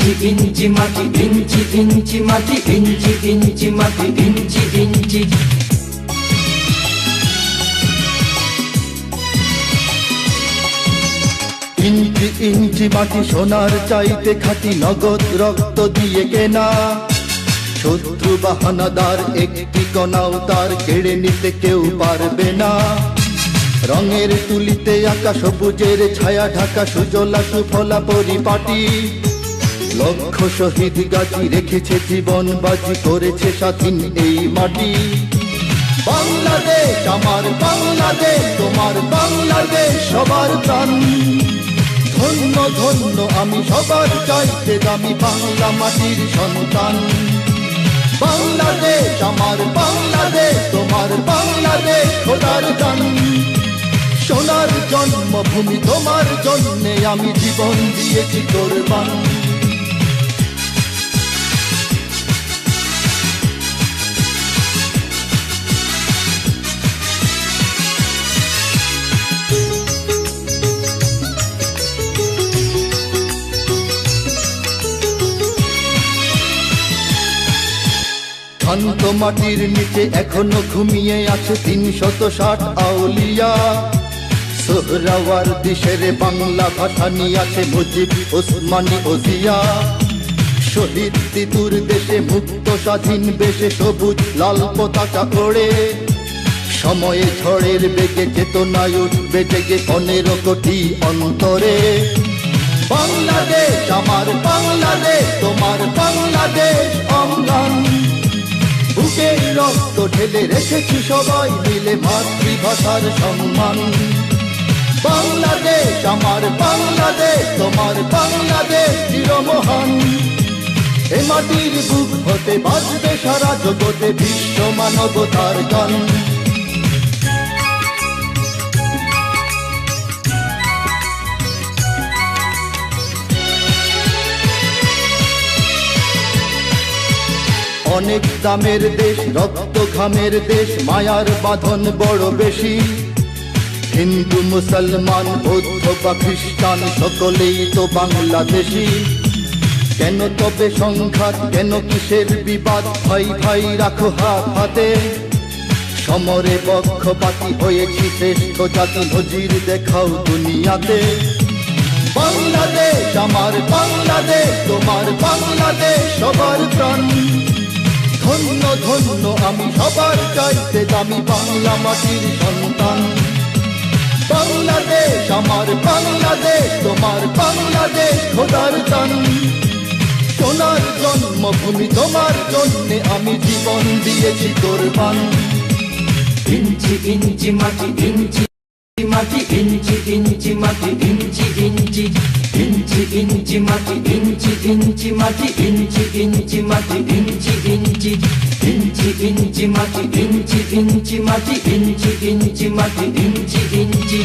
ইঞ্চি ইঞ্চি মাটি, ইঞ্চি ইঞ্চি মাটি, ইঞ্চি ইঞ্চি মাটি, ইঞ্চি ইঞ্চি। ইঞ্চি ইঞ্চি মাটি সোনার চাইতে খাঁটি, নগদ রক্ত দিয়ে কেনা। শত্রু বাহানাদার একটি কণাও তার কেড়ে নিতে কেউ পারবে না। রঙের তুলিতে আঁকা সবুজের ছায়া ঢাকা সুজলা সুফলা পরিপাটি। লক্ষ শহীদ গাজী রেখেছে জীবন বাজি, করেছে স্বাধীন এই মাটি। বাংলাদেশ আমার বাংলাদেশ, তোমার বাংলাদেশ সবার প্রাণ। ধন্য ধন্য আমি সবার চাইতে দামি বাংলা মাটির সন্তান। বাংলাদেশ আমার বাংলাদেশ, তোমার বাংলাদেশ খোদার দান। সোনার জন্মভূমি তোমার জন্যে আমি জীবন দিয়েছি কোরবান। শান্ত মাটির নিচে এখনো ঘুমিয়ে আছে ৩৬০ আউলিয়া। সোহরাওয়ার্দী শেরে বাংলা ভাষা নিয়ে আছে মুজিব, ওসমানী ও জিয়া। শহীদ তিতুর দেশে মুক্ত স্বাধীন বেশে সবুজ লাল পতাকা ওড়ে। সময়ে ঝড়ের বেগে চেতনায় উঠবে জেগে ১৫ কোটি অন্তরে। বাংলাদেশ আমার বাংলাদেশ, তোমার বাংলাদেশ অম্লান। বুকে রক্ত ঢেলে রেখেছি সবাই মিলে মাতৃভাষার সম্মান। বাংলাদেশ আমার বাংলাদেশ, তোমার বাংলাদেশ চিরমহান। এ মাটির বুক হতে বাজবে সারা জগতে বিশ্ব মানবতার গান। অনেক দামের দেশ, রক্ত ঘামের দেশ, মায়ার বাঁধন বড় বেশি। হিন্দু মুসলমান বৌদ্ধ বা খ্রিস্টান সকলেই তো বাংলাদেশি। কেন তবে সংঘাত, কেন কিসের বিবাদ? ভাই ভাই রাখো হাত হাতে। সমরে পক্ষপাতী হয়েছি শ্রেষ্ঠ জাতি, নজির দেখাও দুনিয়াতে। বাংলাদেশ আমার বাংলাদেশ, তোমার বাংলাদেশ সবার প্রাণ। ধন্য ধন্য আমি সবার চাইতে দামি বাংলা মাটির সন্তান। বাংলাদেশ আমার বাংলাদেশ, তোমার বাংলাদেশ খোদার দান। সোনার জন্মভূমি তোমার জন্যে আমি জীবন দিয়েছি কোরবান। ইঞ্চি ইঞ্চি মাটি, ইঞ্চি মাটি, ইঞ্চি ইঞ্চি মাটি, ইঞ্চি ইঞ্চি। ইঞ্চি ইঞ্চি মাটি, ইঞ্চি ইঞ্চি মাটি, ইঞ্চি ইঞ্চি মাটি, ইঞ্চি ইঞ্চি। ইঞ্চি ইঞ্চি মাটি, ইঞ্চি ইঞ্চি মাটি, ইঞ্চি ইঞ্চি মাটি, ইঞ্চি ইঞ্চি।